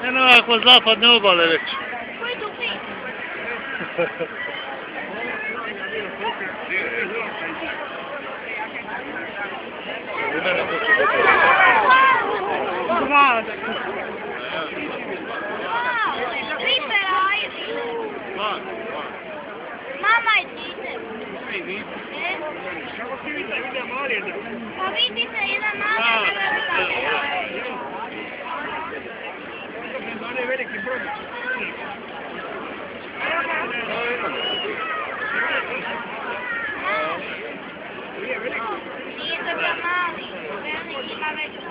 Eno ako zapadne obale već. Koji tu pi? Mama je dite. Pa vidi se jedan mali, jedan veliki broj. Nije to bio mali, veliki ima veću.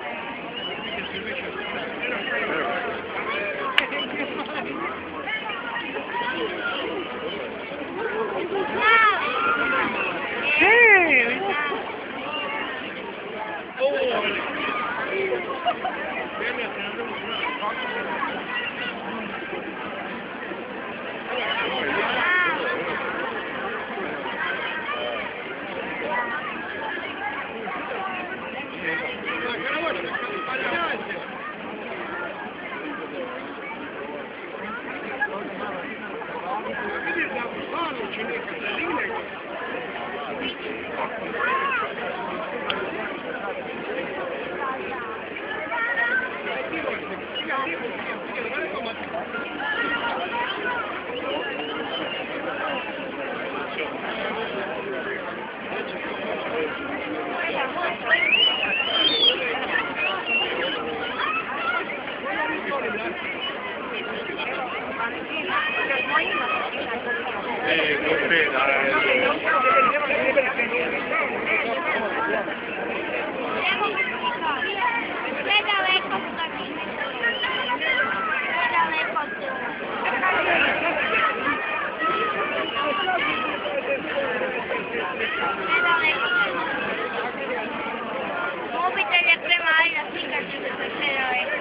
Mobitel je premali da slikaš da se sve daleko.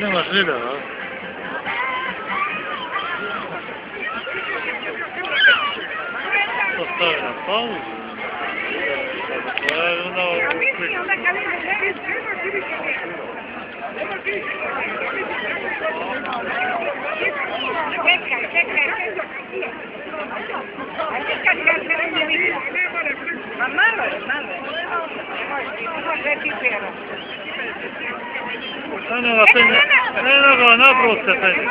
Nemaš video, no? To stavi na pauzu. Eno ga naprosto penje.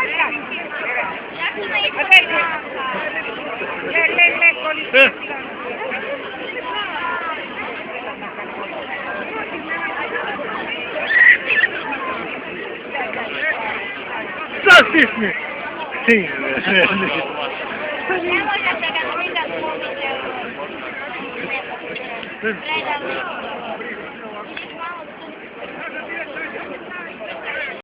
Sad stisni! Ne možete ga slikati s mobitelom. Predali.